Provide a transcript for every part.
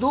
2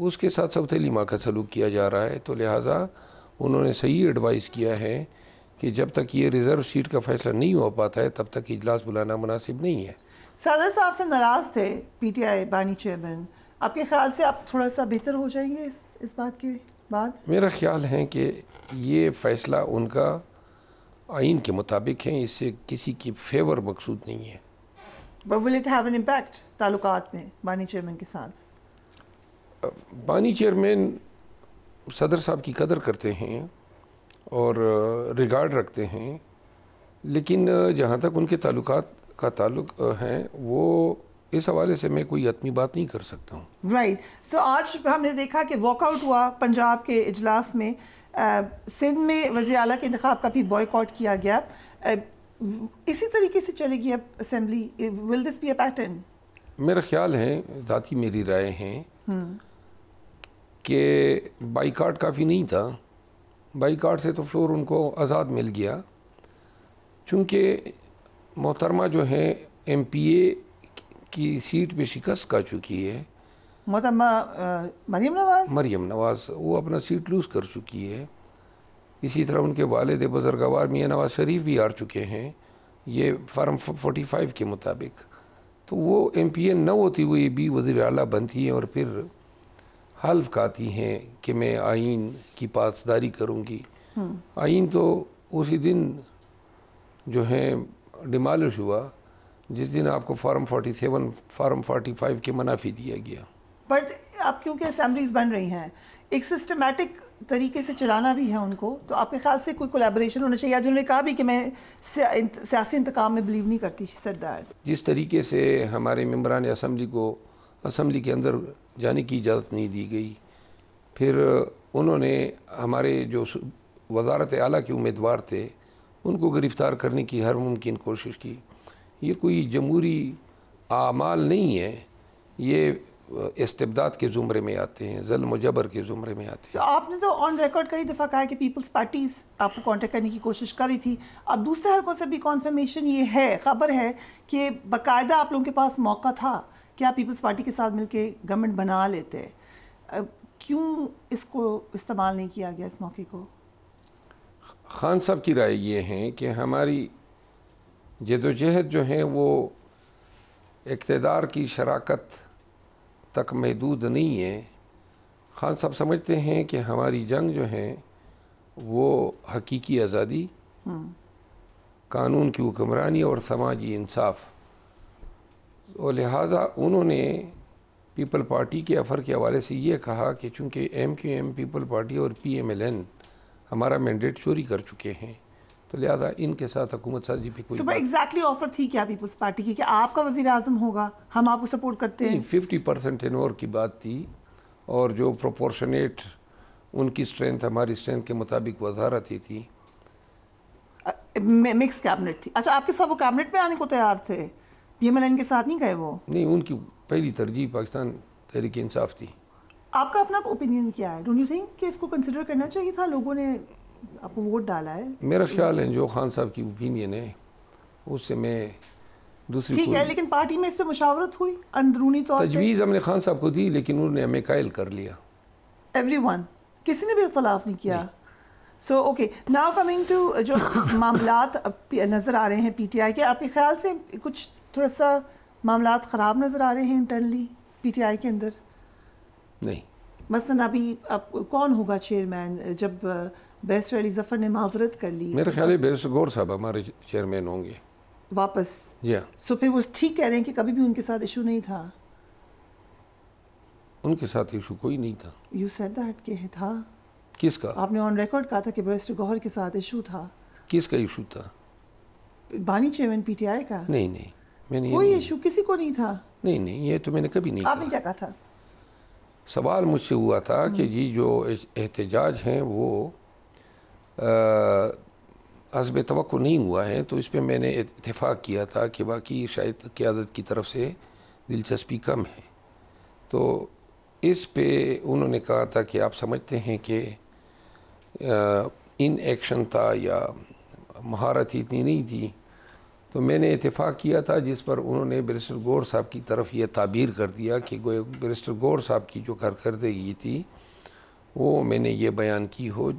اس کے ساتھ سوتیلی ماں کا سلوک کیا جا رہا ہے. تو لہٰذا انہوں نے صحیح ایڈوائز کیا ہے کہ جب تک یہ ریزرو سیٹ کا فیصلہ نہیں ہو پاتا ہے تب تک اجلاس بلانا مناسب نہیں ہے. صدر صاحب سے ناراض تھے پی ٹی آئی بانی چیئرمین, آپ کے خیال سے آپ تھوڑا سا بہتر ہو جائیں گے اس بات کے بعد؟ میرا خیال ہے کہ یہ فیصلہ ان کا آئین کے مطابق ہے, اس سے کسی کی فیور مقصود نہیں ہے. But will it have an impact تعلقات میں بانی چیئرمین کے ساتھ؟ بانی چیئرمین صدر صاحب کی قدر کرتے ہیں اور ریگارڈ رکھتے ہیں, لیکن جہاں تک ان کے تعلقات کا تعلق ہے وہ اس حوالے سے میں کوئی حتمی بات نہیں کر سکتا ہوں. رائٹ. سو آج ہم نے دیکھا کہ واک آؤٹ ہوا پنجاب کے اجلاس میں, سندھ میں وزیر اعلیٰ کے انتخاب کا بھی بوائیکاٹ کیا گیا. اسی طریقے سے چلے گی اب assembly? Will this be a pattern? میرا خیال ہے, ذاتی میری رائے ہیں کہ بائیکاٹ کافی نہیں تھا. بائیکاٹ سے تو فلور ان کو آزاد مل گیا, چونکہ محترمہ جو ہیں ایم پی اے کی سیٹ پہ شکست کھا چکی ہے. محترمہ مریم نواز وہ اپنا سیٹ لوز کر چکی ہے. اسی طرح ان کے والد بزرگوار میاں نواز شریف بھی ہار چکے ہیں یہ فارم 45 کے مطابق. تو وہ ایم پی اے نہ ہوتی ہوئی بھی وزیر اعلیٰ بنتی ہیں اور پھر حلف کھاتی ہیں کہ میں آئین کی پاسداری کروں گی. آئین تو اسی دن جو ہے ڈیمالش ہوا جس دن آپ کو فارم 47 فارم 45 کے منافی دیا گیا. بٹ اب کیونکہ اسمبلیز بن رہی ہیں, ایک سسٹمیٹک طریقے سے چلانا بھی ہے ان کو, تو آپ کے خیال سے کوئی کولیبریشن ہونا چاہیے؟ جنہوں نے کہا بھی کہ میں سیاسی انتقام میں بلیو نہیں کرتی. جس طریقے سے ہمارے ممبران اسمبلی کو اسمبلی کے اندر جانے کی اجازت نہیں دی گئی, پھر انہوں نے ہمارے جو وزارت اعلیٰ کے امیدوار تھے ان کو گرفتار کرنے کی ہر ممکن کوشش کی. یہ کوئی جمہوری اعمال نہیں ہے, یہ استبداد کے زمرے میں آتے ہیں, ظلم و جبر کے زمرے میں آتے ہیں. آپ نے تو آن ریکارڈ کئی دفعہ کہا کہ پیپلز پارٹیز آپ کو کانٹیکٹ کرنے کی کوشش کر رہی تھی. اب دوسرے حلقوں سے بھی کنفرمیشن یہ ہے, خبر ہے کہ باقاعدہ آپ لوگوں کے پاس موقع تھا کہ آپ پیپلز پارٹی کے ساتھ مل کے گورنمنٹ بنا لیتے. کیوں اس کو استعمال نہیں کیا گیا اس موقع کو؟ خان صاحب کی رائے یہ ہے کہ ہماری جدوجہد جو ہیں وہ اقتدار کی شراکت تک محدود نہیں ہے. خان صاحب سمجھتے ہیں کہ ہماری جنگ جو ہے وہ حقیقی آزادی, قانون کی حکمرانی اور سماجی انصاف, اور لہٰذا انہوں نے پیپل پارٹی کے افر کے حوالے سے یہ کہا کہ چونکہ M Q M people party اور پی ایم ایل این ہمارا مینڈیٹ چوری کر چکے ہیں تو لہٰذا ان کے ساتھ حکومت سازی پہ کوئی ایگزیکٹلی آفر تھی کیا پیپلز پارٹی کی کہ آپ کا وزیر اعظم ہوگا, ہم آپ کو سپورٹ کرتے ہیں؟ 50% انور کی بات تھی, اور جو پروپورشنیٹ ان کی اسٹرینتھ ہماری اسٹرینتھ کے مطابق وزارت ہی تھی. مکس کیبنٹ تھی. اچھا, آپ کے ساتھ وہ کیبنٹ میں آنے کو تیار تھے, پی ایم ایل این کے ساتھ نہیں گئے وہ؟ نہیں, ان کی پہلی ترجیح پاکستان تحریک انصاف تھی. آپ کا اپنا اوپینین کیا ہے؟ ڈونٹ یو تھنک کہ اس کو کنسیڈر کرنا چاہیے تھا؟ لوگوں نے آپ کو ووٹ ڈالا ہے. میرا خیال ہے جو خان صاحب کی اوپینین ہے اس سے میں دوسری ٹھیک ہے, لیکن پارٹی میں اس سے مشاورت ہوئی اندرونی طور پہ؟ تجویز ہم نے خان صاحب کو دی لیکن انہوں نے ہمیں قائل کر لیا. ایوری ون, کسی نے بھی اختلاف نہیں کیا. So okay, now coming to جو معاملات نظر آ رہے ہیں پی ٹی آئی کے, آپ کے خیال سے کچھ تھوڑا سا معاملات خراب نظر آ رہے ہیں انٹرنلی پی ٹی آئی کے اندر؟ نہیں. مثلا ابھی اب کون ہوگا چیئرمین جب بیرسٹر علی ظفر نے معذرت کر لی؟ میرا خیال ہے بیرسٹر گور صاحب ہمارے چیئرمین ہوں گے واپس. سو پھر وہ ٹھیک کہہ رہے ہیں کہ کبھی بھی ان کے ساتھ ایشو نہیں تھا؟ ان کے ساتھ ایشو کوئی نہیں تھا. یو سیڈ دیٹ کہ تھا. کس کا؟ آپ نے آن ریکارڈ کہا تھا کہ بیرسٹر گوہر کے ساتھ ایشو تھا. کس کا ایشو تھا؟ بانی چیئرمین پی ٹی آئی کا. نہیں, میں نے کوئی ایشو کسی کو نہیں تھا. نہیں, یہ تو میں نے کبھی نہیں کہا. آپ نے کیا کہا تھا؟ سوال مجھ سے ہوا تھا کہ جی جو احتجاج ہیں وہ حسب توقع نہیں ہوا ہے, تو اس پہ میں نے اتفاق کیا تھا کہ باقی شاید قیادت کی طرف سے دلچسپی کم ہے. تو اس پہ انہوں نے کہا تھا کہ آپ سمجھتے ہیں کہ ان ایکشن تھا یا مہارت اتنی نہیں تھی تو میں نے اتفاق کیا تھا جس پر انہوں نے بیرسٹر گور صاحب کی طرف یہ تعبیر کر دیا کہ بیرسٹر گور صاحب کی جو کارکردگی تھی وہ میں نے یہ بیان کی ہو،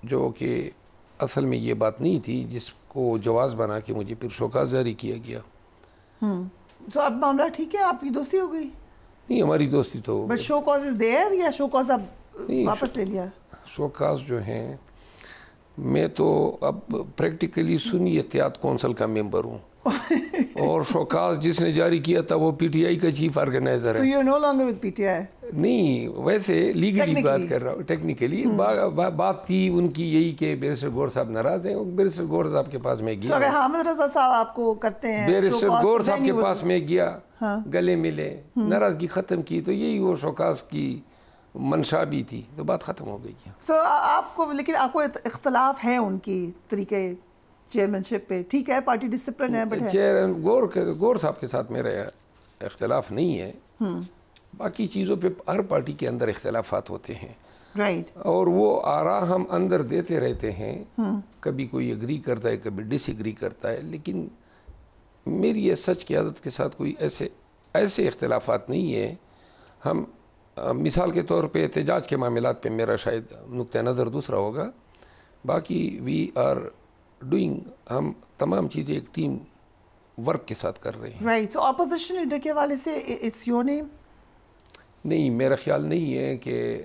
جو کہ اصل میں یہ بات نہیں تھی، جس کو جواز بنا کے مجھے پھر شوکاز جاری کیا گیا۔ تو اب معاملہ ٹھیک ہے، آپ کی دوستی ہو گئی؟ نہیں، ہماری دوستی تو but show cause is there یا شو کاز اب واپس لے لیا؟ شوکاز جو ہیں، میں تو اب پریکٹیکلی سنی احتیاط کونسل کا ممبر ہوں اور شوکاز جس نے جاری کیا تھا وہ پی ٹی آئی کا چیف آرگنائزر So ہے۔ you're no longer with PTI؟ نہیں، ویسے لیگلی بات کر رہا ہوں، ٹیکنیکلی بات تھی ان کی یہی کہ بیرسٹر گور صاحب ناراض ہیں۔ بیرسٹر گور صاحب کے پاس میں So گیا، اگر حامد رضا صاحب آپ کو کرتے ہیں بیرسٹر گور صاحب کے پاس میں گیا، ہاں، گلے ملے، ناراضگی ختم کی، تو یہی وہ شوکاز کی منشا بھی تھی، تو بات ختم ہو گئی۔ سو آپ کو، لیکن آپ کو اختلاف ہے ان کی طریقے چیئرمین شپ پہ، ٹھیک ہے پارٹی ڈسپلن ہے، بٹ گور صاحب کے ساتھ میرا اختلاف نہیں ہے، باقی چیزوں پہ ہر پارٹی کے اندر اختلافات ہوتے ہیں، رائٹ، اور وہ آراء ہم اندر دیتے رہتے ہیں، کبھی کوئی اگری کرتا ہے کبھی ڈس اگری کرتا ہے، لیکن میری یہ سچ کی عادت کے ساتھ کوئی ایسے اختلافات نہیں ہیں۔ ہم مثال کے طور پہ احتجاج کے معاملات پہ میرا شاید نقطہ نظر دوسرا ہوگا، باقی وی آر ڈوئنگ، ہم تمام چیزیں ایک ٹیم ورک کے ساتھ کر رہے ہیں۔ رائٹ، سو اپوزیشن لیڈر کے حوالے سے اٹس یور نیم؟ نہیں، میرا خیال نہیں ہے کہ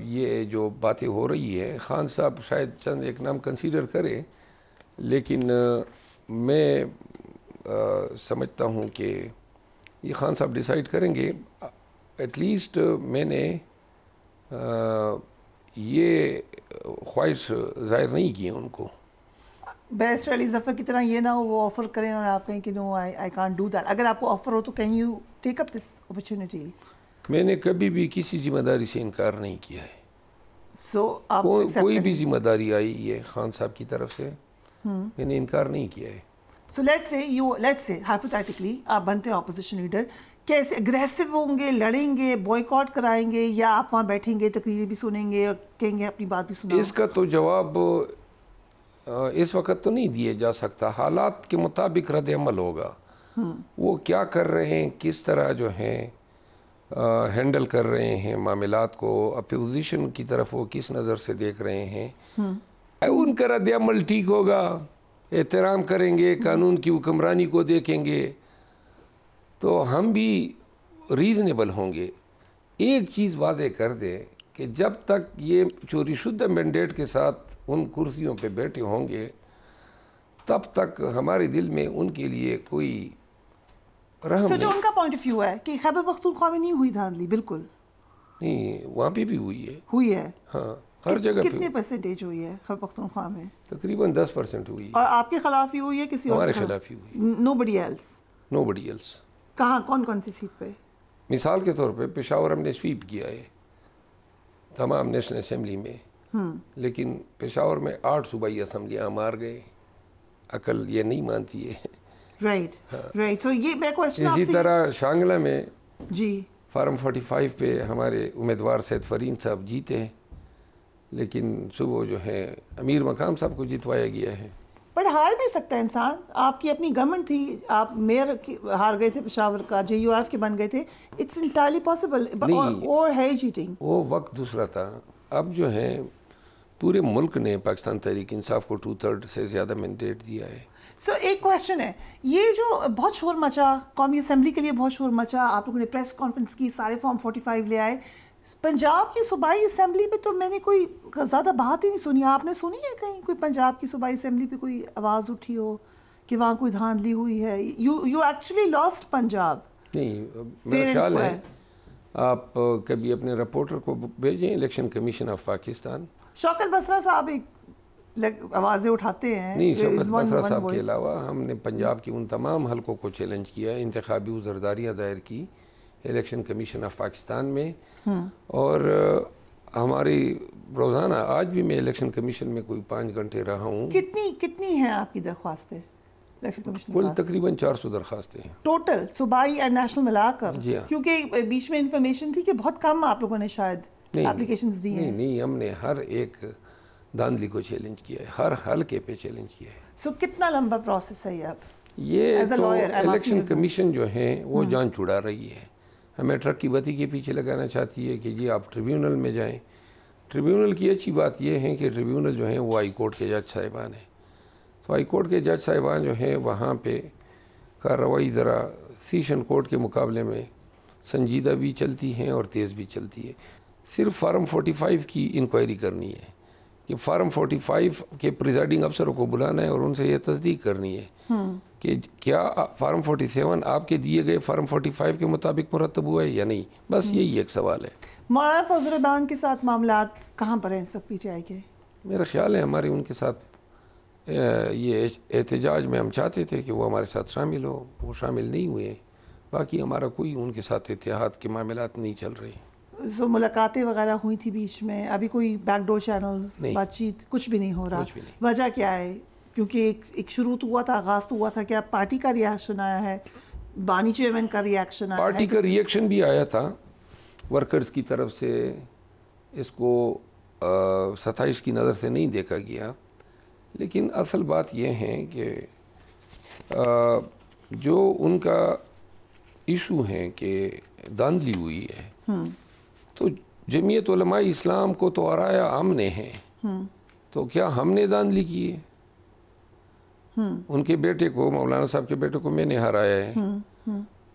یہ جو باتیں ہو رہی ہے، خان صاحب شاید چند ایک نام کنسیڈر کرے، لیکن میں سمجھتا ہوں کہ یہ خان صاحب ڈیسائیڈ کریں گے۔ ایٹ لیسٹ میں نے یہ خواہش ظاہر نہیں کی ہے ان کو۔ بیرسٹر علی ظفر کی طرح یہ نہ ہو وہ آفر کریں اور آپ کہیں کہ نو آئی کانٹ ڈو دیٹ، اگر آپ کو آفر ہو تو can you take up this opportunity? میں نے کبھی بھی کسی ذمہ داری سے انکار نہیں کیا ہے۔ سو آپ کوئی بھی ذمہ داری آئی ہے خان صاحب کی طرف سے، میں نے انکار نہیں کیا ہے۔ سو لیٹس سے ہائپوتھیٹیکلی آپ بنتے ہیں اپوزیشن لیڈر، کیسے اگریسو ہوں گے، لڑیں گے، بوائیکاٹ کرائیں گے، یا آپ وہاں بیٹھیں گے تقریر بھی سنیں گے اور کہیں گے اپنی بات بھی سناؤ؟ اس کا تو جواب اس وقت تو نہیں دیا جا سکتا، حالات کے مطابق رد عمل ہوگا۔ وہ کیا کر رہے ہیں، کس طرح جو ہیں ہینڈل کر رہے ہیں معاملات کو، اپوزیشن کی طرف وہ کس نظر سے دیکھ رہے ہیں، ان کا رد عمل ٹھیک ہوگا، احترام کریں گے، قانون کی حکمرانی کو دیکھیں گے تو ہم بھی ریزنیبل ہوں گے۔ ایک چیز واضح کر دیں کہ جب تک یہ چوری شدہ مینڈیٹ کے ساتھ ان کرسیوں پہ بیٹھے ہوں گے تب تک ہمارے دل میں ان کے لیے کوئی رحم جو نہیں۔ ان کا پوائنٹ آف ویو ہے کہ خیبر پختونخوا میں نہیں ہوئی دھاندلی، بالکل نہیں، وہاں پہ بھی ہوئی ہے، ہاں، ہر جگہ پہ کتنے پرسنٹیج ہوئی ہے خیبر پختونخوا میں؟ تقریباً 10% ہوئی ہے۔ اور آپ کے خلاف ہی ہوئی ہے کسی اور ہمارے خلاف ہی ہوئی، نو بڈی ایلس؟ نو بڈی ایلس۔ کہاں، کون سی سیٹ پہ؟ مثال کے طور پہ پشاور ہم نے سویپ کیا ہے تمام نیشنل اسمبلی میں، لیکن پشاور میں 8 صوبائی اسمبلیاں مار گئے، عقل یہ نہیں مانتی ہے۔ رائٹ، سو یہ میں کوشچن اسی طرح شانگلہ میں جی فارم 45 پہ ہمارے امیدوار سید فرین صاحب جیتے ہیں، لیکن صبح جو ہے امیر مقام صاحب کو جتوایا گیا ہے۔ بٹ ہار بھی سکتا ہے انسان، آپ کی اپنی گورنمنٹ تھی، آپ میئر ہار گئے تھے پشاور کا، جے یو ایف کے بن گئے تھے، اٹس انٹائرلی پاسبل، اور ہے چیٹنگ۔ وہ وقت دوسرا تھا، اب جو ہے پورے ملک نے پاکستان تحریک انصاف کو 2/3 سے زیادہ مینڈیٹ دیا ہے۔ سو ایک کویشچن ہے، یہ جو بہت شور مچا قومی اسمبلی کے لیے، بہت شور مچا، آپ لوگوں نے پریس کانفرنس کی، سارے فارم 45 لے آئے، پنجاب کی صوبائی اسمبلی پہ تو میں نے کوئی زیادہ بات ہی نہیں سنی۔ آپ نے سنی ہے کہیں کوئی پنجاب کی صوبائی اسمبلی پہ کوئی آواز اٹھی ہو کہ وہاں کوئی دھاندلی ہوئی ہے؟ You actually last Punjab. نہیں، میرا خیال ہے آپ کبھی اپنے رپورٹر کو بھیجیں الیکشن کمیشن آف پاکستان۔ شوکت بسرا صاحب ایک آوازیں اٹھاتے ہیں، نہیں، شوکت بسرا صاحب کے علاوہ ہم نے پنجاب کی ان تمام حلقوں کو چیلنج کیا، انتخابی عذرداریاں دائر کی الیکشن کمیشن آف پاکستان میں، اور ہماری روزانہ آج بھی میں الیکشن کمیشن میں کوئی 5 گھنٹے رہا ہوں۔ کتنی ہیں آپ کی درخواستیں الیکشن کمیشن؟ کل تقریباً 400 درخواستیں ہیں ٹوٹل صوبائی اینڈ نیشنل ملا کر؟ جی ہاں، کیونکہ بیچ میں انفارمیشن تھی کہ بہت کم آپ لوگوں نے شاید اپلیکیشنز دی ہیں۔ نہیں، ہم نے ہر ایک دھاندلی کو چیلنج کیا ہے، ہر حلقے پہ چیلنج کیا ہے. سو کتنا لمبا پروسیس ہے یہ اب؟ یہ As a تو lawyer, I'm asking election you, sir. Commission جو ہے وہ جان چھڑا رہی ہے، ہمیں ٹرک کی بتی کے پیچھے لگانا چاہتی ہے کہ جی آپ ٹریبیونل میں جائیں. ٹریبیونل کی اچھی بات یہ ہے کہ ٹریبیونل جو ہیں وہ ہائی کورٹ کے جج صاحبان ہیں، تو ہائی کورٹ کے جج صاحبان جو ہیں وہاں پہ کارروائی ذرا سیشن کورٹ کے مقابلے میں سنجیدہ بھی چلتی ہیں اور تیز بھی چلتی ہے. صرف فارم 45 کی انکوائری کرنی ہے کہ فارم 45 کے پریزائڈنگ افسروں کو بلانا ہے اور ان سے یہ تصدیق کرنی ہے کہ کیا فارم 47 آپ کے دیے گئے فارم 45 کے مطابق مرتب ہوا ہے یا نہیں. بس یہی ایک سوال ہے. مولانا فضل الرحمان کے ساتھ معاملات کہاں پر ہیں سب پی ٹی آئی کے؟ میرا خیال ہے ہمارے ان کے ساتھ یہ احتجاج میں ہم چاہتے تھے کہ وہ ہمارے ساتھ شامل ہو، وہ شامل نہیں ہوئے. باقی ہمارا کوئی ان کے ساتھ اتحاد کے معاملات نہیں چل رہے. جو ملاقاتیں وغیرہ ہوئی تھی بیچ میں، ابھی کوئی بیک ڈور چینلز بات چیت کچھ بھی نہیں ہو رہا، وجہ کیا ہے؟ کیونکہ ایک شروع تو ہوا تھا، آغاز تو ہوا تھا، کیا پارٹی کا ریاکشن آیا ہے، بانی چیئرمین کا ریاکشن آیا ہے؟ پارٹی کا ریاکشن بھی آیا تھا ورکرز کی طرف سے، اس کو 27 کی نظر سے نہیں دیکھا گیا. لیکن اصل بات یہ ہے کہ جو ان کا ایشو ہے کہ دھاندلی ہوئی ہے، تو جمعیت علماء اسلام کو تو ہرایا ہم نے ہے، تو کیا ہم نے دھاندلی کی ہے؟ ان کے بیٹے کو، مولانا صاحب کے بیٹے کو میں نے ہرایا ہے،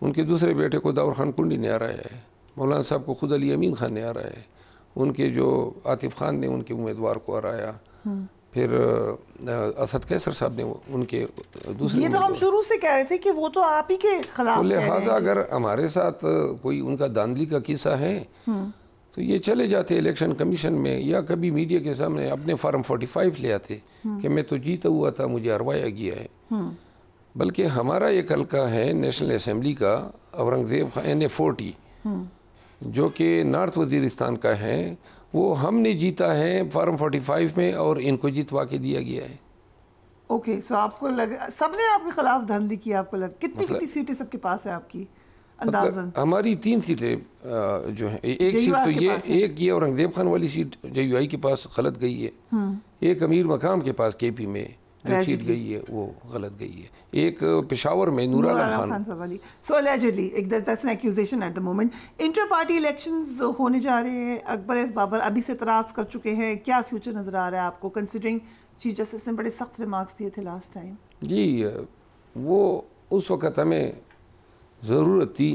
ان کے دوسرے بیٹے کو داور خان کنڈی نے ہرایا ہے، مولانا صاحب کو خود علی امین خان نے ہرایا ہے، ان کے جو عاطف خان نے ان کے امیدوار کو ہرایا، پھر اسد کیسر صاحب نے ان کے دوسرے. یہ تو ہم شروع سے کہہ رہے تھے کہ وہ تو آپ ہی کے خلاف تو کہہ رہے ہیں. لہٰذا اگر ہمارے ساتھ کوئی ان کا دھاندلی کا قصہ ہے تو یہ چلے جاتے الیکشن کمیشن میں یا کبھی میڈیا کے سامنے اپنے فارم 45 لے آتے کہ میں تو جیتا ہوا تھا، مجھے ہروایا گیا ہے. بلکہ ہمارا ایک حلقہ ہے نیشنل اسمبلی کا اورنگزیب خان NA40 جو کہ نارتھ وزیرستان کا ہے، وہ ہم نے جیتا ہے فارم 45 میں اور ان کو جیتوا کے دیا گیا ہے. اوکے، سو آپ کو لگا سب نے آپ کے خلاف دھاندلی کی؟ آپ کو لگا کتنی سیٹیں سب کے پاس ہیں آپ کی اندازاً؟ ہماری 3 سیٹیں جو ہیں، ایک سیٹ تو یہ اورنگزیب خان والی سیٹ JUI کے پاس غلط گئی ہے، ایک امیر مقام کے پاس KP میں جو سیٹ گئی ہے وہ غلط گئی ہے، ایک پشاور میں نور عالم خان والی. So allegedly that's an accusation at the moment. Inter party elections ہونے جا رہے ہیں، اکبر ایس بابر ابھی سے اعتراض کر چکے ہیں، کیا فیوچر نظر آ رہا ہے آپ کو کنسیڈرنگ چیف جسٹس نے بڑے سخت ریمارکس دیے تھے لاسٹ ٹائم؟ جی وہ اس وقت ہمیں ضرورت تھی،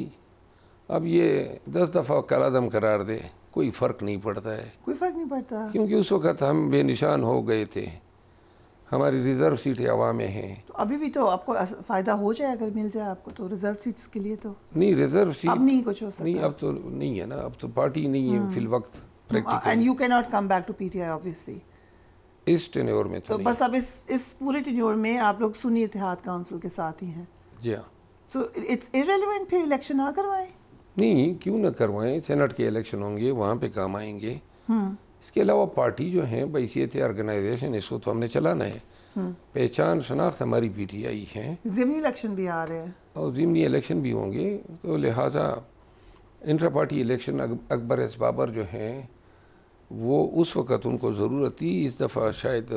اب یہ 10 دفعہ کالعدم قرار دے کوئی فرق نہیں پڑتا ہے. کوئی فرق نہیں پڑتا کیونکہ اس وقت ہم بے نشان ہو گئے تھے، ہماری ریزرو سیٹیں ہوا میں ہیں. تو ابھی بھی تو آپ کو فائدہ ہو جائے اگر مل جائے آپ کو تو ریزرو سیٹس کے لیے. تو نہیں ریزرو سیٹ اب نہیں کچھ ہو سکتا. نہیں اب تو نہیں ہے نا، اب تو پارٹی نہیں ہے فی الوقت practical. And you cannot come back to PTI obviously. اس ٹینیور میں تو بس اب اس پورے ٹینیور میں آپ لوگ سنی اتحاد کونسل کے ساتھ ہی ہیں. جی ہاں. سو اٹس irrelevant پھر الیکشن نہ کروائیں؟ نہیں، کیوں نہ کروائیں، سینٹ کے الیکشن ہوں گے وہاں پہ کام آئیں گے. اس کے علاوہ پارٹی جو ہے بحیثیت آرگنائزیشن اس کو تو ہم نے چلانا ہے. پہچان شناخت ہماری PTI ہے. ضمنی الیکشن بھی آ رہے ہیں اور ضمنی الیکشن بھی ہوں گے، تو لہٰذا انٹر پارٹی الیکشن اکبر ایس بابر جو ہیں وہ اس وقت ان کو ضرورت تھی. اس دفعہ شاید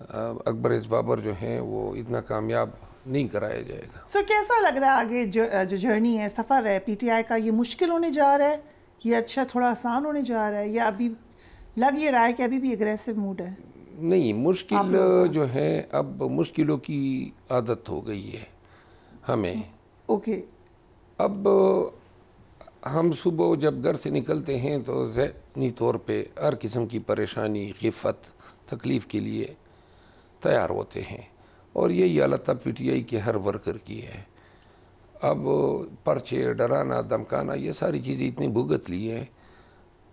اکبر ایس بابر جو ہیں وہ اتنا کامیاب نہیں کرایا جائے گا. سو کیسا لگ رہا ہے آگے جو جرنی ہے، سفر ہے PTI کا، یہ مشکل ہونے جا رہا ہے یا اچھا تھوڑا آسان ہونے جا رہا ہے، یا ابھی لگ یہ رہا ہے کہ ابھی بھی اگریسو موڈ ہے؟ نہیں، مشکل جو ہے اب مشکلوں کی عادت ہو گئی ہے ہمیں. اوکے. اب ہم صبح جب گھر سے نکلتے ہیں تو ذہنی طور پہ ہر قسم کی پریشانی، خفت، تکلیف کے لیے تیار ہوتے ہیں، اور یہی حالت اب PTI کے ہر ورکر کی ہے. اب پرچے، ڈرانا، دمکانا، یہ ساری چیزیں اتنی بھگت لی ہیں،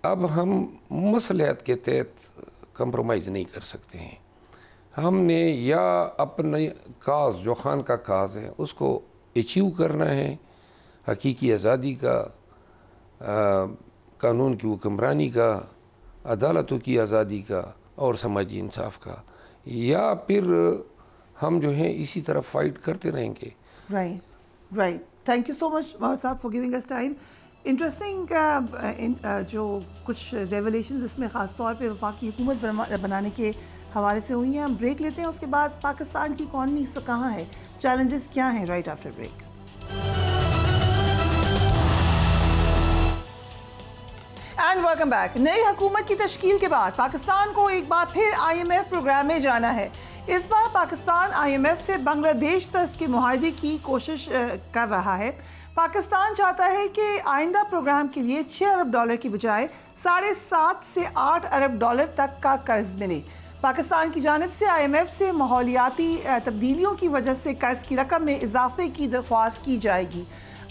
اب ہم مصلحت کے تحت کمپرومائز نہیں کر سکتے ہیں. ہم نے یا اپنے کاز جو خان کا کاز ہے اس کو اچیو کرنا ہے، حقیقی آزادی کا، قانون کی حکمرانی کا، عدالتوں کی آزادی کا اور سماجی انصاف کا، یا پھر ہم جو ہیں اسی طرح فائٹ کرتے رہیں گے. Right. Thank you so much Muhammad صاحب for giving us time. Interesting جو کچھ ریولیشنز اس میں خاص طور پہ وفاقی حکومت بنانے کے حوالے سے ہوئی ہیں. ہم بریک لیتے ہیں, اس کے بعد پاکستان کی اکانومی اس وقت کہاں ہے, چیلنجز کیا ہیں, right after break. And welcome back. نئی حکومت کی تشکیل کے بعد پاکستان کو ایک بار پھر IMF پروگرام میں جانا ہے. اس بار پاکستان IMF سے بنگلہ دیش طرز کے معاہدے کی کوشش کر رہا ہے. پاکستان چاہتا ہے کہ آئندہ پروگرام کے لیے $6 ارب کی بجائے $7.5 سے $8 ارب تک کا قرض ملے. پاکستان کی جانب سے IMF سے ماحولیاتی تبدیلیوں کی وجہ سے قرض کی رقم میں اضافے کی درخواست کی جائے گی.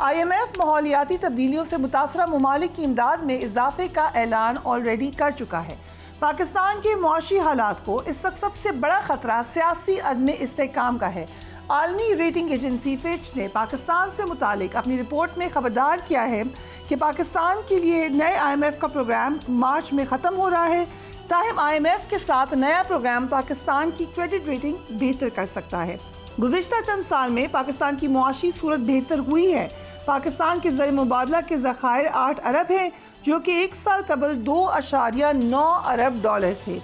IMF ماحولیاتی تبدیلیوں سے متاثرہ ممالک کی امداد میں اضافے کا اعلان آلریڈی کر چکا ہے. پاکستان کے معاشی حالات کو اس وقت سب سے بڑا خطرہ سیاسی عدم استحکام کا ہے. عالمی ریٹنگ ایجنسی فچ نے پاکستان سے متعلق اپنی رپورٹ میں خبردار کیا ہے کہ پاکستان کے لیے نئے IMF کا پروگرام مارچ میں ختم ہو رہا ہے. تاہم IMF کے ساتھ نیا پروگرام پاکستان کی کریڈٹ ریٹنگ بہتر کر سکتا ہے. گزشتہ چند سال میں پاکستان کی معاشی صورت بہتر ہوئی ہے. پاکستان کے زر مبادلہ کے ذخائر $8 ارب ہیں, جو کہ ایک سال قبل $2.9 ارب تھے.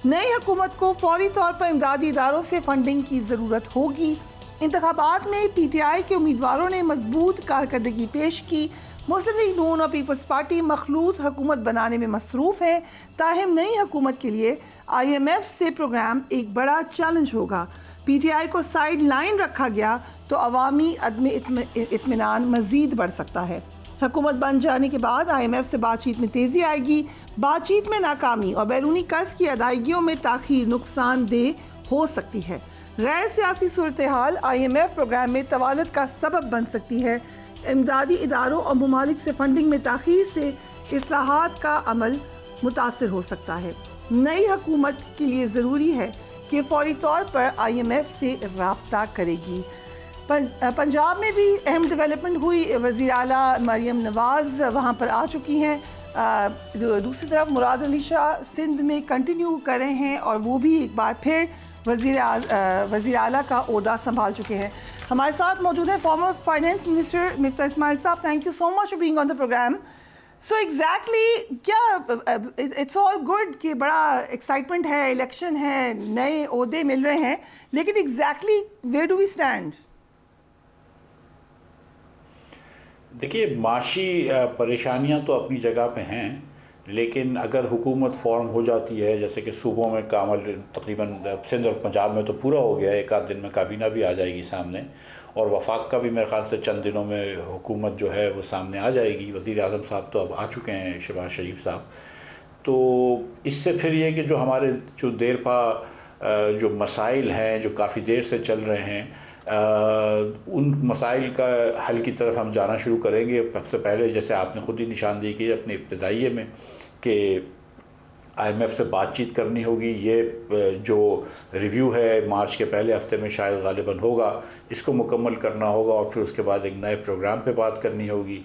نئی حکومت کو فوری طور پر امدادی اداروں سے فنڈنگ کی ضرورت ہوگی. انتخابات میں PTI کے امیدواروں نے مضبوط کارکردگی پیش کی. مسلم لیگ نون اور پیپلز پارٹی مخلوط حکومت بنانے میں مصروف ہے. تاہم نئی حکومت کے لیے IMF سے پروگرام ایک بڑا چیلنج ہوگا. PTI کو سائیڈ لائن رکھا گیا تو عوامی عدم اطمینان مزید بڑھ سکتا ہے. حکومت بن جانے کے بعد IMF سے بات چیت میں تیزی آئے گی. بات چیت میں ناکامی اور بیرونی قرض کی ادائیگیوں میں تاخیر نقصان دہ ہو سکتی ہے. غیر سیاسی صورتحال IMF پروگرام میں طوالت کا سبب بن سکتی ہے. امدادی اداروں اور ممالک سے فنڈنگ میں تاخیر سے اصلاحات کا عمل متاثر ہو سکتا ہے. نئی حکومت کے لیے ضروری ہے کہ فوری طور پر IMF سے رابطہ کرے گی. پنجاب میں بھی اہم ڈیولپمنٹ ہوئی. وزیر اعلیٰ مریم نواز وہاں پر آ چکی ہیں. دوسری طرف مراد علی شاہ سندھ میں کنٹینیو کر رہے ہیں اور وہ بھی ایک بار پھر وزیر اعلیٰ کا عہدہ سنبھال چکے ہیں. ہمارے ساتھ موجود ہیں farmer finance minister Miftah Ismail صاحب. Thank you so much for being on the program. So exactly کیا اٹس آل گڈ کہ بڑا ایکسائٹمنٹ ہے, الیکشن ہے, نئے عہدے مل رہے ہیں, لیکن exactly where do we stand? دیکھیے, معاشی پریشانیاں تو اپنی جگہ پہ ہیں, لیکن اگر حکومت فارم ہو جاتی ہے, جیسے کہ صوبوں میں کا عمل تقریباً سندھ اور پنجاب میں تو پورا ہو گیا ہے, ایک آدھ دن میں کابینہ بھی آ جائے گی سامنے, اور وفاق کا بھی میرے خیال سے چند دنوں میں حکومت جو ہے وہ سامنے آ جائے گی. وزیر اعظم صاحب تو اب آ چکے ہیں, شہباز شریف صاحب. تو اس سے پھر یہ کہ جو ہمارے جو دیر پا جو مسائل ہیں جو کافی دیر سے چل رہے ہیں, ان مسائل کا حل کی طرف ہم جانا شروع کریں گے. سب سے پہلے جیسے آپ نے خود ہی نشاندہی کی اپنے ابتدائیے میں کہ IMF سے بات چیت کرنی ہوگی. یہ جو ریویو ہے مارچ کے پہلے ہفتے میں شاید غالباً ہوگا, اس کو مکمل کرنا ہوگا اور پھر اس کے بعد ایک نئے پروگرام پہ بات کرنی ہوگی.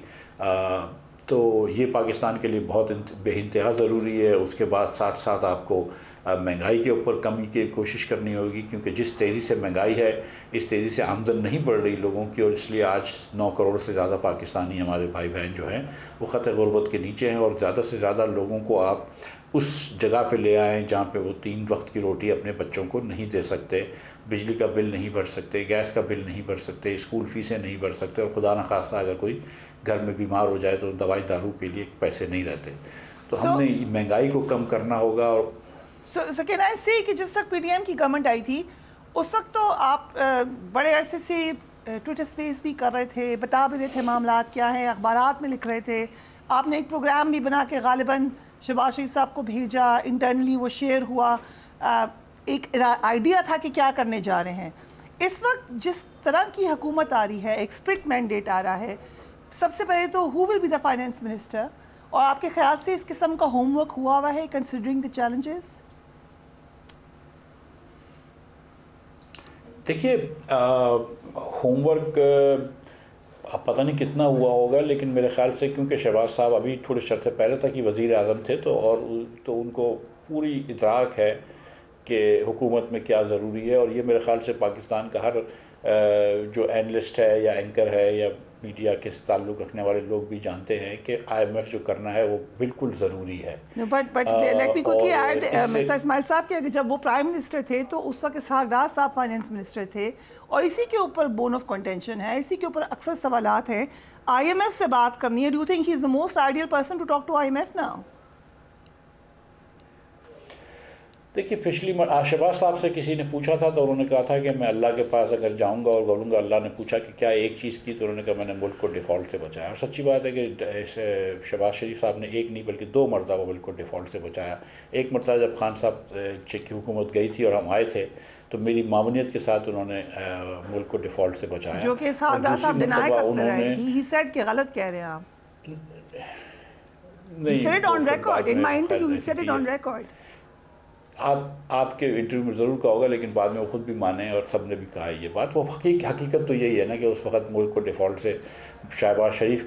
تو یہ پاکستان کے لیے بہت بے انتہا ضروری ہے. اس کے بعد ساتھ ساتھ آپ کو مہنگائی کے اوپر کمی کی کوشش کرنی ہوگی, کیونکہ جس تیزی سے مہنگائی ہے اس تیزی سے آمدن نہیں بڑھ رہی لوگوں کی, اور اس لیے آج 9 کروڑ سے زیادہ پاکستانی ہمارے بھائی بہن جو ہیں وہ خط غربت کے نیچے ہیں. اور زیادہ سے زیادہ لوگوں کو آپ اس جگہ پہ لے آئیں جہاں پہ وہ 3 وقت کی روٹی اپنے بچوں کو نہیں دے سکتے, بجلی کا بل نہیں بھر سکتے, گیس کا بل نہیں بھر سکتے, اسکول فیسیں نہیں بھر سکتے, اور خدا نخواستہ اگر کوئی گھر میں بیمار ہو جائے تو دوائی دارو کے لیے پیسے نہیں رہتے. تو ہم نے مہنگائی کو کم کرنا ہوگا. اور So can I say کہ جس وقت PTM کی گورنمنٹ آئی تھی اس وقت تو آپ بڑے عرصے سے ٹویٹر اسپیس بھی کر رہے تھے, بتا بھی رہے تھے معاملات کیا ہیں, اخبارات میں لکھ رہے تھے. آپ نے ایک پروگرام بھی بنا کے غالباً شہباز شریف صاحب کو بھیجا, انٹرنلی وہ شیئر ہوا, ایک آئیڈیا تھا کہ کیا کرنے جا رہے ہیں. اس وقت جس طرح کی حکومت آ رہی ہے, ایک اسپرٹ مینڈیٹ آ رہا ہے, سب سے پہلے تو who will be the finance minister, اور آپ کے خیال سے اس قسم کا ہوم ورک ہوا ہے کنسیڈرنگ دا چیلنجز؟ دیکھیے, ہوم ورک پتہ نہیں کتنا ہوا ہوگا, لیکن میرے خیال سے کیونکہ شہباز صاحب ابھی تھوڑے عرصے پہلے تک ہی وزیر اعظم تھے تو ان کو پوری ادراک ہے کہ حکومت میں کیا ضروری ہے. اور یہ میرے خیال سے پاکستان کا ہر جو اینالسٹ ہے یا اینکر ہے یا میڈیا کے تعلق رکھنے والے لوگ بھی جانتے ہیں کہ IMF جو کرنا ہے وہ بالکل ضروری ہے. But let me quickly add Mirza Ismail صاحب کہ جب وہ پرائم منسٹر تھے تو اس وقت اسحاق ڈار صاحب فائنانس منسٹر تھے اور اسی کے اوپر بون آف کنٹینشن ہے, اسی کے اوپر اکثر سوالات ہیں. IMF سے بات کرنی ہے, do you think he is the most ideal person to talk to IMF now? دیکھیے پچھلی شہباز صاحب سے کسی نے پوچھا تھا تو انہوں نے کہا تھا کہ میں اللہ کے پاس اگر جاؤں گا اور بولوں گا, اللہ نے پوچھا کہ کیا ایک چیز کی, تو انہوں نے کہا میں نے ملک کو ڈیفالٹ سے بچایا. اور سچی بات ہے کہ شہباز شریف صاحب نے ایک نہیں بلکہ 2 مرتبہ ملک کو ڈیفالٹ سے بچایا. ایک مرتبہ جب خان صاحب کی حکومت گئی تھی اور ہم آئے تھے تو میری معاونیت کے ساتھ انہوں نے ملک کو ڈیفالٹ سے بچایا, جو کہ اسحاق ڈار صاحب ڈینائی کرتے رہے. ہی سیڈ کہ غلط کہہ رہے ہیں آپ. He said it on record. In my interview he said it on record. آپ کے انٹرویو میں ضرور کہا ہوگا, لیکن بعد میں وہ خود بھی مانے اور سب نے بھی کہا یہ بات. وہ حقیقت تو یہی ہے نا کہ اس وقت ملک کو ڈیفالٹ سے شہباز شریف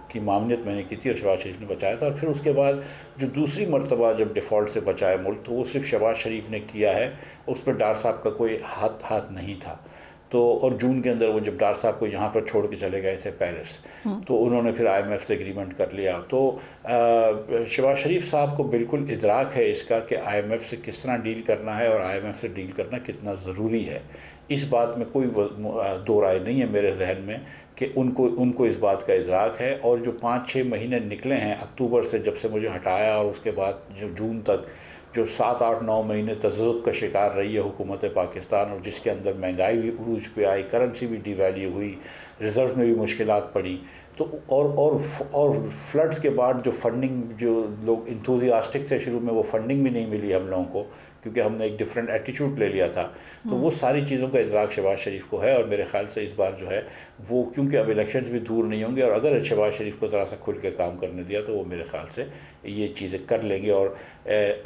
کی معاونیت میں نے کی تھی اور شہباز شریف نے بچایا تھا. اور پھر اس کے بعد جو دوسری مرتبہ جب ڈیفالٹ سے بچایا ملک تو وہ صرف شہباز شریف نے کیا ہے, اس پر ڈار صاحب کا کوئی ہاتھ نہیں تھا. تو اور جون کے اندر وہ جب ڈار صاحب کو یہاں پر چھوڑ کے چلے گئے تھے پیرس, تو انہوں نے پھر IMF سے ایگریمنٹ کر لیا. تو شہباز شریف صاحب کو بالکل ادراک ہے اس کا کہ IMF سے کس طرح ڈیل کرنا ہے اور IMF سے ڈیل کرنا کتنا ضروری ہے. اس بات میں کوئی دو رائے نہیں ہے میرے ذہن میں کہ ان کو اس بات کا ادراک ہے. اور جو 5-6 مہینے نکلے ہیں اکتوبر سے جب سے مجھے ہٹایا اور اس کے بعد جو جون تک جو 7-8-9 مہینے تذبذب کا شکار رہی ہے حکومت پاکستان, اور جس کے اندر مہنگائی بھی عروج پہ آئی, کرنسی بھی ڈی ویلیو ہوئی, ریزرو میں بھی مشکلات پڑی, تو اور فلڈز کے بعد جو فنڈنگ جو لوگ انتھوزیاسٹک تھے شروع میں, وہ فنڈنگ بھی نہیں ملی ہم لوگوں کو کیونکہ ہم نے ایک ڈفرینٹ ایٹیچیوڈ لے لیا تھا. تو وہ ساری چیزوں کا ادراک شہباز شریف کو ہے, اور میرے خیال سے اس بار جو ہے وہ کیونکہ اب الیکشنز بھی دور نہیں ہوں گے, اور اگر شہباز شریف کو ذرا سا کھل کے کام کرنے دیا تو وہ میرے خیال سے یہ چیزیں کر لیں گے. اور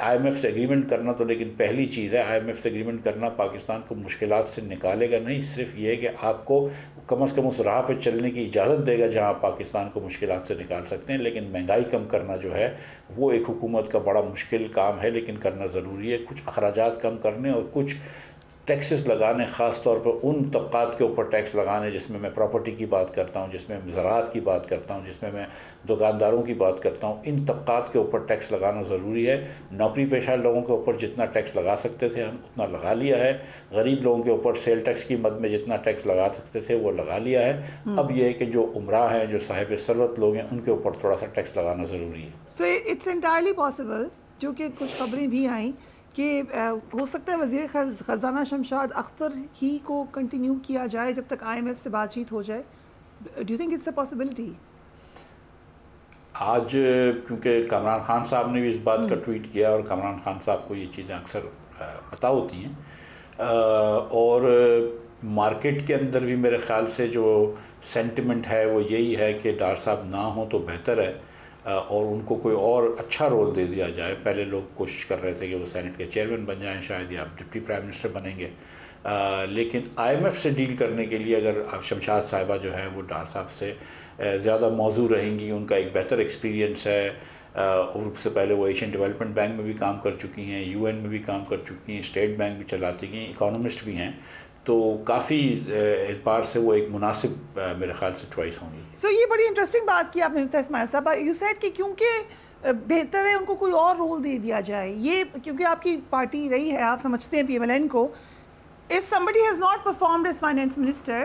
IMF سے ایگریمنٹ کرنا تو لیکن پہلی چیز ہے, IMF سے ایگریمنٹ کرنا پاکستان کو مشکلات سے نکالے گا نہیں, صرف یہ ہے کہ آپ کو کم از کم اس راہ پہ چلنے کی اجازت دے گا جہاں آپ پاکستان کو مشکلات سے نکال سکتے ہیں. لیکن مہنگائی کم کرنا جو ہے وہ ایک حکومت کا بڑا مشکل کام ہے, لیکن کرنا ضروری ہے. کچھ اخراجات کم کرنے اور کچھ ٹیکسز لگانے, خاص طور پر ان طبقات کے اوپر ٹیکس لگانے جس میں پراپرٹی کی بات کرتا ہوں, جس میں زراعت کی بات کرتا ہوں, جس میں دکانداروں کی بات کرتا ہوں. ان طبقات کے اوپر ٹیکس لگانا ضروری ہے. نوکری پیشہ لوگوں کے اوپر جتنا ٹیکس لگا سکتے تھے ہم اتنا لگا لیا ہے. غریب لوگوں کے اوپر سیل ٹیکس کی مد میں جتنا ٹیکس لگا سکتے تھے وہ لگا لیا ہے. اب یہ ہے کہ جو عمرہ ہیں, جو صاحب ثروت لوگ ہیں, ان کے اوپر تھوڑا سا ٹیکس لگانا ضروری ہے. سو اٹس انٹائرلی پاسبل, جو کہ کچھ خبریں بھی آئیں کہ ہو سکتا ہے وزیر خزانہ شمشاد اختر ہی کو کنٹینیو کیا جائے جب تک IMF سے بات چیت ہو جائے. Do you think it's a possibility? آج کیونکہ کامران خان صاحب نے بھی اس بات کا ٹویٹ کیا, اور کامران خان صاحب کو یہ چیزیں اکثر پتہ ہوتی ہیں, اور مارکیٹ کے اندر بھی میرے خیال سے جو سینٹیمنٹ ہے وہ یہی ہے کہ ڈار صاحب نہ ہوں تو بہتر ہے, اور ان کو کوئی اور اچھا رول دے دیا جائے. پہلے لوگ کوشش کر رہے تھے کہ وہ سینٹ کے چیئرمین بن جائیں شاید, یا ڈپٹی پرائم منسٹر بنیں گے. لیکن IMF سے ڈیل کرنے کے لیے اگر شمشاد صاحبہ جو ہے وہ ڈار صاحب سے زیادہ موزوں رہیں گی, ان کا ایک بہتر ایکسپیرینس ہے, اور اس سے پہلے وہ ایشین ڈیولپمنٹ بینک میں بھی کام کر چکی ہیں, UN میں بھی کام کر چکی ہیں, اسٹیٹ بینک بھی چلاتی ہیں, اکانومسٹ بھی ہیں, تو کافی اعتبار سے وہ ایک مناسب میرے خیال سے چوائس ہوں گی. سو یہ بڑی انٹرسٹنگ بات کی آپ نے مرزا اسماعیل صاحب. یو سیڈ کہ کیونکہ بہتر ہے ان کو کوئی اور رول دے دیا جائے, یہ کیونکہ آپ کی پارٹی رہی ہے, آپ سمجھتے ہیں PMLN کو, if somebody has not performed as finance minister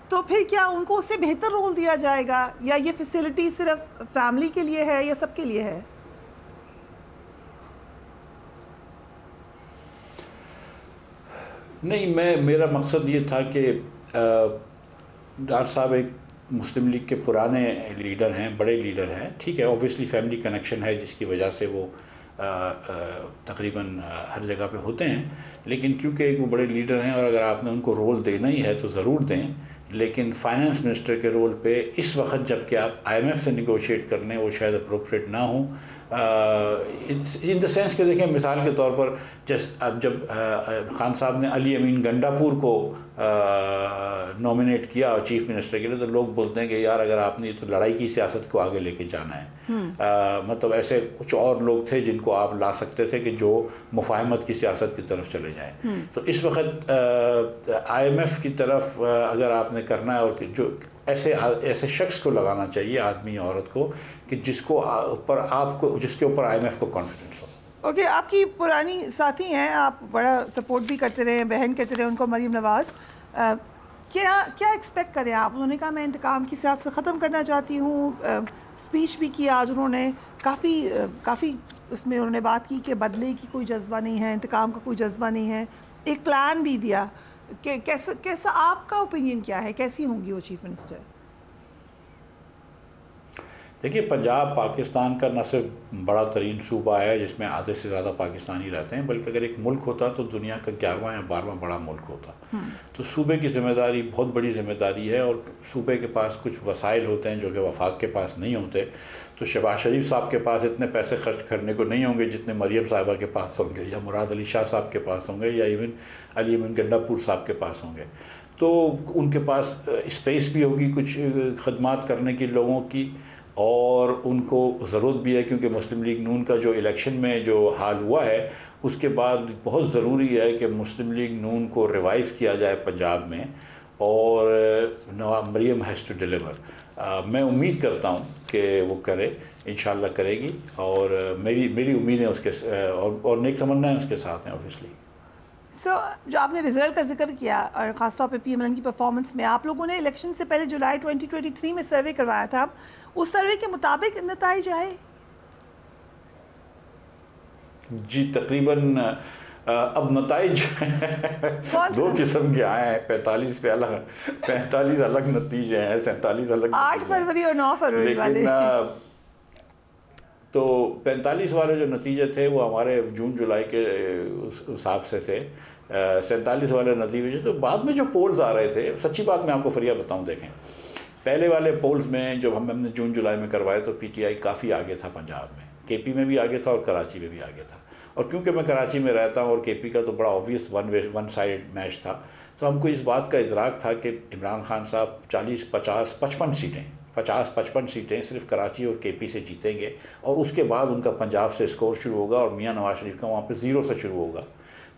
تو پھر کیا ان کو اس سے بہتر رول دیا جائے گا, یا یہ فیسلٹی صرف فیملی کے لیے ہے یا سب کے لیے ہے؟ نہیں, میرا مقصد یہ تھا کہ ڈار صاحب ایک مسلم لیگ کے پرانے لیڈر ہیں, بڑے لیڈر ہیں, ٹھیک ہے, اوبویسلی فیملی کنیکشن ہے جس کی وجہ سے وہ تقریباً ہر جگہ پہ ہوتے ہیں, لیکن کیونکہ ایک وہ بڑے لیڈر ہیں اور اگر آپ نے ان کو رول دینا ہی ہے تو ضرور دیں, لیکن فائنانس منسٹر کے رول پہ اس وقت جب کہ آپ IMF سے نیگوشیٹ کرنے وہ شاید اپروپریٹ نہ ہوں, ان دا سینس کہ دیکھیں مثال کے طور پر اب جب خان صاحب نے علی امین گنڈاپور کو نومینیٹ کیا چیف منسٹر کے لیے، تو لوگ بولتے ہیں کہ یار اگر آپ نے تو لڑائی کی سیاست کو آگے لے کے جانا ہے، مطلب ایسے کچھ اور لوگ تھے جن کو آپ لا سکتے تھے کہ جو مفاہمت کی سیاست کی طرف چلے جائیں. تو اس وقت IMF کی طرف اگر آپ نے کرنا ہے، اور جو ایسے شخص کو لگانا چاہیے، آدمی یا عورت کو، کہ جس کے اوپر IMF کو کانفیڈنس ہو. اوکے، آپ کی پرانی ساتھی ہیں، آپ بڑا سپورٹ بھی کرتے رہے ہیں، بہن کہتے رہے ان کو، مریم نواز. کیا ایکسپیکٹ کریں آپ؟ انہوں نے کہا میں انتقام کی سیاست ختم کرنا چاہتی ہوں. اسپیچ بھی کیا آج انہوں نے، کافی اس میں انہوں نے بات کی کہ بدلے کی کوئی جذبہ نہیں ہے، انتقام کا کوئی جذبہ نہیں ہے. ایک پلان بھی دیا. کہ کیسا آپ کا اوپینین کیا ہے، کیسی ہوں گی وہ چیف منسٹر؟ دیکھیے، پنجاب پاکستان کا نہ صرف بڑا ترین صوبہ ہے جس میں آدھے سے زیادہ پاکستانی رہتے ہیں، بلکہ اگر ایک ملک ہوتا تو دنیا کا 11واں یا 12واں بڑا ملک ہوتا. تو صوبے کی ذمہ داری بہت بڑی ذمہ داری ہے، اور صوبے کے پاس کچھ وسائل ہوتے ہیں جو کہ وفاق کے پاس نہیں ہوتے. تو شہباز شریف صاحب کے پاس اتنے پیسے خرچ کرنے کو نہیں ہوں گے جتنے مریم صاحبہ کے پاس ہوں گے، یا مراد علی شاہ صاحب کے پاس ہوں گے، یا ایون علی امین گنڈا پور صاحب کے پاس ہوں گے. تو ان کے پاس اسپیس بھی ہوگی کچھ خدمات کرنے کی لوگوں کی، اور ان کو ضرورت بھی ہے، کیونکہ مسلم لیگ نون کا جو الیکشن میں جو حال ہوا ہے اس کے بعد بہت ضروری ہے کہ مسلم لیگ نون کو ریوائیو کیا جائے پنجاب میں، اور مریم ہیز ٹو ڈیلیور. میں امید کرتا ہوں کہ وہ کرے، انشاءاللہ کرے گی، اور میری امید ہے اس کے، اور نیک تمنا ہے اس کے ساتھ ہیں اوبویسلی. جو آپ نے رزلٹ کا ذکر کیا، اور خاص طور پہ PMLN کی پرفارمنس میں، آپ لوگوں نے الیکشن سے پہلے جولائی 2023 میں سروے کروایا تھا، اس سروے کے مطابق نتائج آئے؟ جی تقریباً اب نتائج دو قسم کے آئے ہیں. 45 الگ نتیجے ہیں، 47 الگ 8 فروری اور 9 فروری والے. تو 45 والے جو نتیجے تھے وہ ہمارے جون جولائی کے حساب سے تھے. 47 والے نتیجے تو بعد میں جو پولز آ رہے تھے، سچی بات میں آپ کو فریاد بتاؤں، دیکھیں پہلے والے پولز میں جو ہم نے جون جولائی میں کروائے تو PTI کافی آگے تھا پنجاب میں، KP میں بھی آگے تھا اور کراچی میں بھی آگے تھا. اور کیونکہ میں کراچی میں رہتا ہوں اور KP کا تو بڑا آبویس ون سائڈ میچ تھا، تو ہم کو اس بات کا ادراک تھا کہ عمران خان صاحب 40 50 55 سیٹیں 50-55 سیٹیں صرف کراچی اور KP سے جیتیں گے، اور اس کے بعد ان کا پنجاب سے اسکور شروع ہوگا، اور میاں نواز شریف کا وہاں پہ 0 سے شروع ہوگا.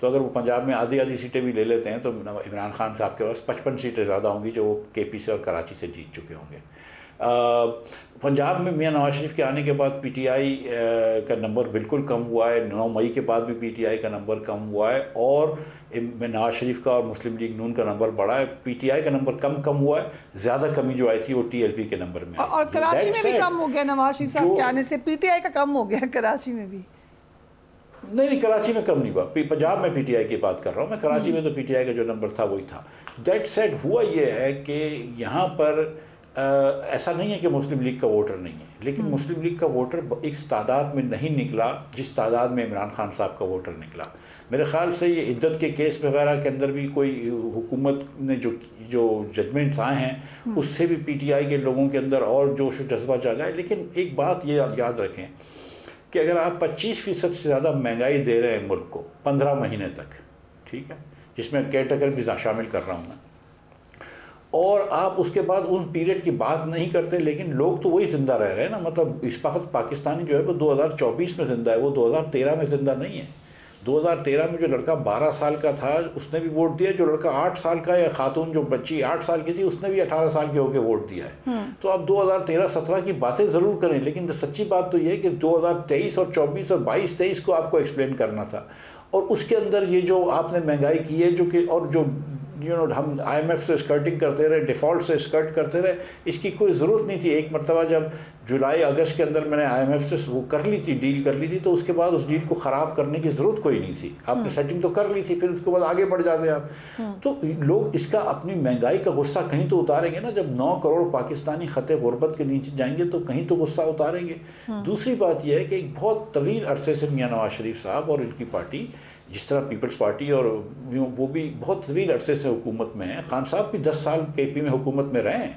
تو اگر وہ پنجاب میں آدھی سیٹیں بھی لے لیتے ہیں تو عمران خان صاحب کے پاس 55 سیٹیں زیادہ ہوں گی جو وہ KP سے اور کراچی سے جیت چکے ہوں گے. پنجاب میں میاں نواز شریف کے آنے کے بعد PTI کا نمبر بالکل کم ہوا ہے. 9 مئی کے بعد بھی PTI کا نمبر کم ہوا ہے، اور نواز شریف کا اور مسلم لیگ نون کا نمبر بڑھا ہے. PTI کا نمبر کم ہوا ہے، زیادہ کمی جو آئی تھی وہ TLP کے نمبر میں. اور کراچی میں بھی کم ہو گیا نواز شریف صاحب کے آنے سے، PTI کا کم ہو گیا کراچی میں بھی. نہیں، کراچی میں کم نہیں ہوا. پنجاب میں PTI کی بات کر رہا ہوں میں. کراچی میں تو PTI کا جو نمبر تھا وہی تھا. دیٹ سیڈ ہوا یہ ہے کہ یہاں پر ایسا نہیں ہے کہ مسلم لیگ کا ووٹر نہیں ہے، لیکن مسلم لیگ کا ووٹر اس تعداد میں نہیں نکلا جس تعداد میں عمران خان صاحب کا ووٹر نکلا. میرے خیال سے یہ عدت کے کیس وغیرہ کے اندر بھی کوئی حکومت نے جو ججمنٹس آئے ہیں اس سے بھی PTI کے لوگوں کے اندر اور جوش و جذبہ جاگا ہے. لیکن ایک بات یہ یاد رکھیں کہ اگر آپ 25% سے زیادہ مہنگائی دے رہے ہیں ملک کو 15 مہینے تک، ٹھیک ہے، جس میں کیئر ٹیکر بھی شامل کر رہا ہوں میں، اور آپ اس کے بعد ان پیریڈ کی بات نہیں کرتے، لیکن لوگ تو وہی زندہ رہ رہے ہیں نا. مطلب اس وقت پاکستانی جو ہے وہ 2024 میں زندہ ہے، وہ 2013 میں زندہ نہیں ہے. 2013 میں جو لڑکا 12 سال کا تھا اس نے بھی ووٹ دیا، جو لڑکا 8 سال کا یا خاتون جو بچی 8 سال کی تھی اس نے بھی 18 سال کے ہو کے ووٹ دیا ہے. تو آپ 2013-17 کی باتیں ضرور کریں، لیکن سچی بات تو یہ ہے کہ 2023 اور 24 اور 22-23 کو آپ کو ایکسپلین کرنا تھا. اور اس کے اندر یہ جو آپ نے مہنگائی کی ہے، جو کہ اور جو ہم IMF سے اسکرٹنگ کرتے رہے، ڈیفالٹ سے اسکرٹ کرتے رہے، اس کی کوئی ضرورت نہیں تھی. ایک مرتبہ جب جولائی اگست کے اندر میں نے IMF سے وہ کر لی تھی، ڈیل کر لی تھی، تو اس کے بعد اس ڈیل کو خراب کرنے کی ضرورت کوئی نہیں تھی. آپ نے سیٹنگ تو کر لی تھی، پھر اس کے بعد آگے بڑھ جاتے آپ. تو لوگ اس کا اپنی مہنگائی کا غصہ کہیں تو اتاریں گے نا. جب 9 کروڑ پاکستانی خط غربت کے نیچے جائیں گے تو کہیں تو غصہ اتاریں گے. دوسری بات یہ ہے کہ ایک بہت طویل عرصے سے میاں نواز شریف صاحب اور ان کی پارٹی، جس طرح پیپلز پارٹی، اور وہ بھی بہت طویل عرصے سے حکومت میں ہیں. خان صاحب بھی 10 سال KP میں حکومت میں رہے ہیں،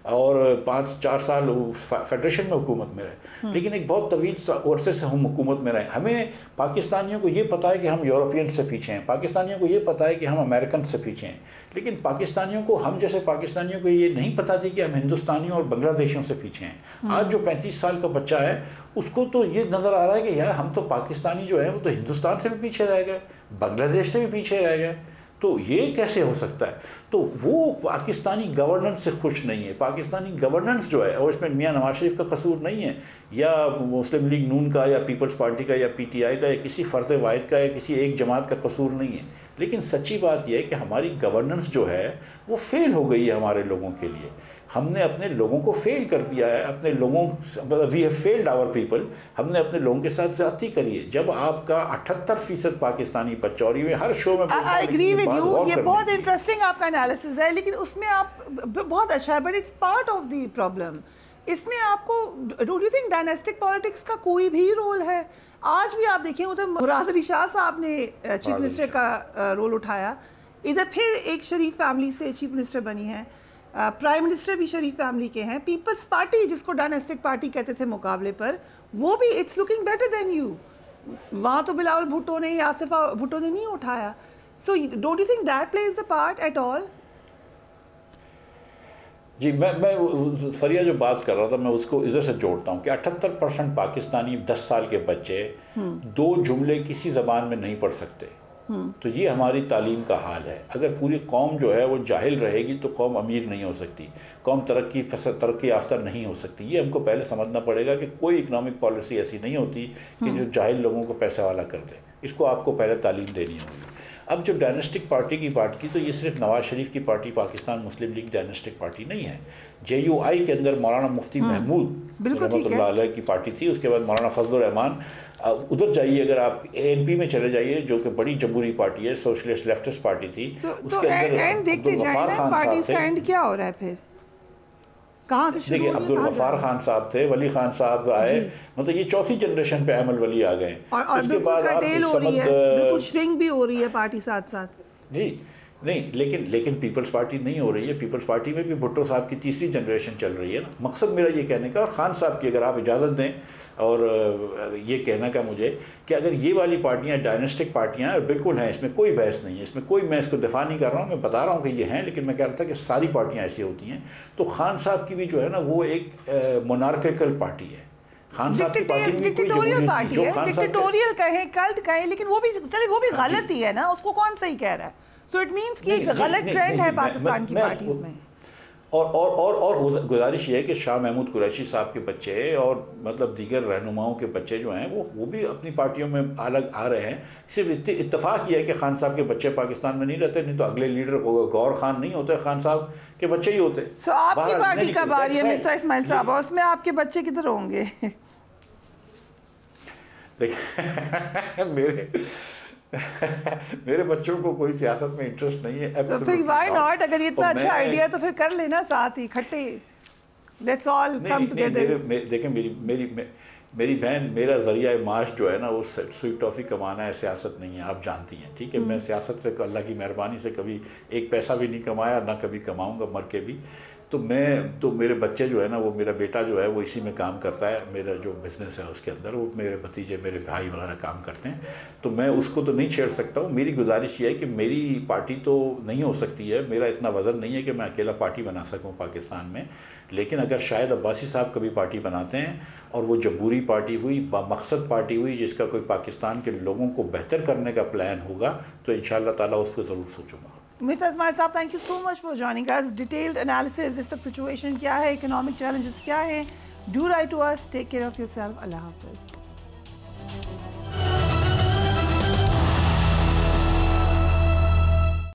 اور 5-4 سال فیڈریشن میں حکومت میں رہے، لیکن ایک بہت طویل عرصے سے ہم حکومت میں رہے. ہمیں پاکستانیوں کو یہ پتہ ہے کہ ہم یورپین سے پیچھے ہیں، پاکستانیوں کو یہ پتہ ہے کہ ہم امریکن سے پیچھے ہیں، لیکن پاکستانیوں کو، ہم جیسے پاکستانیوں کو یہ نہیں پتہ تھی کہ ہم ہندوستانیوں اور بنگلہ دیشیوں سے پیچھے ہیں. آج جو 35 سال کا بچہ ہے اس کو تو یہ نظر آ رہا ہے کہ یار ہم تو پاکستانی جو ہے وہ تو ہندوستان سے بھی پیچھے رہ گئے، بنگلہ دیش سے بھی پیچھے رہ گئے. تو یہ کیسے ہو سکتا ہے؟ تو وہ پاکستانی گورننس سے خوش نہیں ہے. پاکستانی گورننس جو ہے، اور اس میں میاں نواز شریف کا قصور نہیں ہے، یا مسلم لیگ نون کا، یا پیپلز پارٹی کا، یا پی ٹی آئی کا، یا کسی فرد واحد کا، یا کسی ایک جماعت کا قصور نہیں ہے. لیکن سچی بات یہ ہے کہ ہماری گورننس جو ہے وہ فیل ہو گئی ہے ہمارے لوگوں کے لیے. ہم نے اپنے لوگوں کو فیل کر دیا ہے، اپنے لوگوں، we have failed our people. ہم نے اپنے لوگوں کے ساتھ زیادتی کری ہے. جب آپ کا 78% پاکستانی بچہ، اور یہ ہر شو میں I agree with you، یہ بہت انٹرسٹنگ آپ کا انالیسز ہے، لیکن اس میں آپ بہت اچھا ہے، but it's part of the problem. اس میں آپ کو don't you think dynastic politics کا کوئی بھی رول ہے؟ آج بھی آپ دیکھیں ادھر مراد علی شاہ صاحب نے چیف منسٹر کا رول اٹھایا، ادھر پھر ایک شریف فیملی سے چیف منسٹر بنی ہے، پرائم منسٹر بھی شریف فیملی کے ہیں. پیپلز پارٹی جس کو ڈائنیسٹک پارٹی کہتے تھے مقابلے پر، وہ بھی it's looking better than you. وہاں تو بلاول بھٹو نے یا آصفہ بھٹو نے نہیں اٹھایا. So don't you think that please a part at all? جی میں فریہ جو بات کر رہا تھا میں اس کو ادھر سے جوڑتا ہوں کہ 78% پاکستانی 10 سال کے بچے 2 جملے کسی زبان میں نہیں پڑھ سکتے. تو یہ ہماری تعلیم کا حال ہے. اگر پوری قوم جو ہے وہ جاہل رہے گی تو قوم امیر نہیں ہو سکتی، قوم ترقی یافتہ نہیں ہو سکتی. یہ ہم کو پہلے سمجھنا پڑے گا کہ کوئی اکنامک پالیسی ایسی نہیں ہوتی کہ جو جاہل لوگوں کو پیسہ والا کر دے. اس کو آپ کو پہلے تعلیم دینی ہوگی. اب جو ڈائنیسٹک پارٹی کی بات کی تو یہ صرف نواز شریف کی پارٹی پاکستان مسلم لیگ ڈائنیسٹک پارٹی نہیں ہے. JUI کے اندر مولانا مفتی محمود رحمۃ اللہ علیہ کی پارٹی تھی. اس کے بعد مولانا فضل الرحمان. ادھر جائیے، اگر آپ ANP میں چلے جائیے جو کہ بڑی جمہوری پارٹی ہے، سوشلسٹ لیفٹسٹ پارٹی تھی. تو اینڈ دیکھتے جائیں نا پارٹیز کا اینڈ کیا ہو رہا ہے پھر، کہاں سے شروع؟ دیکھیے عبدالغفار خان صاحب تھے، ولی خان صاحب آئے، مطلب یہ چوتھی جنریشن پہ احمد ولی آ گئے. اور بالکل کرٹیل ہو رہی ہے، بالکل شرنک بھی ہو رہی ہے پارٹی ساتھ ساتھ. جی نہیں، لیکن پیپلز پارٹی نہیں ہو رہی ہے. پیپلز پارٹی میں بھی بھٹو صاحب کی تیسری جنریشن چل رہی ہے نا. مقصد میرا یہ کہنے کا، اور خان صاحب کی اگر آپ اجازت دیں، اور یہ کہنا کا مجھے کہ اگر یہ والی پارٹیاں ڈائنیسٹک پارٹیاں ہیں، اور بالکل ہیں، اس میں کوئی بحث نہیں ہے، اس میں کوئی، میں اس کو دفاع نہیں کر رہا ہوں، میں بتا رہا ہوں کہ یہ ہیں، لیکن میں کہہ رہا تھا کہ ساری پارٹیاں ایسی ہوتی ہیں. تو خان صاحب کی بھی جو ہے نا وہ ایک مونارکیکل پارٹی ہے. خان صاحب کی پارٹی میں ڈکٹیٹوریل پارٹی ہے، ڈکٹیٹوریل کہیں کلٹ کہیں، لیکن وہ بھی چلے، وہ بھی غلط ہی ہے نا، اس کو کون صحیح کہہ رہا ہے؟ سو اٹ مینس کہ ایک غلط ٹرینڈ ہے پاکستان کی پارٹیز میں. اور گزارش یہ ہے کہ شاہ محمود قریشی صاحب کے بچے اور مطلب دیگر رہنماؤں کے بچے جو ہیں وہ بھی اپنی پارٹیوں میں الگ آ رہے ہیں. صرف اتفاق یہ ہے کہ خان صاحب کے بچے پاکستان میں نہیں رہتے، نہیں تو اگلے لیڈر غور خان نہیں ہوتے، خان صاحب کے بچے ہی ہوتے. سو آپ کی پارٹی کب آ رہی ہے مفتاح اسماعیل صاحب، اور اس میں آپ کے بچے کدھر ہوں گے؟ میرے بچوں کو کوئی سیاست میں انٹرسٹ نہیں ہے. تو پھر وائی ناٹ، اگر یہ اتنا اچھا آئیڈیا ہے تو پھر کر لینا ساتھ ہی کھٹے. Let's all come together. دیکھیں میری بہن، میرا ذریعہ معاش جو ہے نا وہ سویٹ ٹافی کمانا ہے، سیاست نہیں ہے، آپ جانتی ہیں. ٹھیک ہے، میں سیاست سے اللہ کی مہربانی سے کبھی ایک پیسہ بھی نہیں کمایا، نہ کبھی کماؤں گا مر کے بھی. تو میرے بچے جو ہے نا، وہ میرا بیٹا جو ہے وہ اسی میں کام کرتا ہے. میرا جو بزنس ہے اس کے اندر وہ میرے بھتیجے، میرے بھائی وغیرہ کام کرتے ہیں. تو میں اس کو تو نہیں چھیڑ سکتا ہوں. میری گزارش یہ ہے کہ میری پارٹی تو نہیں ہو سکتی ہے، میرا اتنا وزن نہیں ہے کہ میں اکیلا پارٹی بنا سکوں پاکستان میں. لیکن اگر شاہد عباسی صاحب کبھی پارٹی بناتے ہیں اور وہ جمہوری پارٹی ہوئی، بامقصد پارٹی ہوئی، جس کا کوئی پاکستان کے لوگوں کو بہتر کرنے کا پلان ہوگا، تو انشاءاللہ تعالیٰ اس کو ضرور سوچوں گا. Mr. Ismail صاحب, thank you so much for joining us. Detailed analysis, this situation کیا ہے, economic challenges کیا ہیں. Do write to us. Take care of yourself. Allah Hafiz.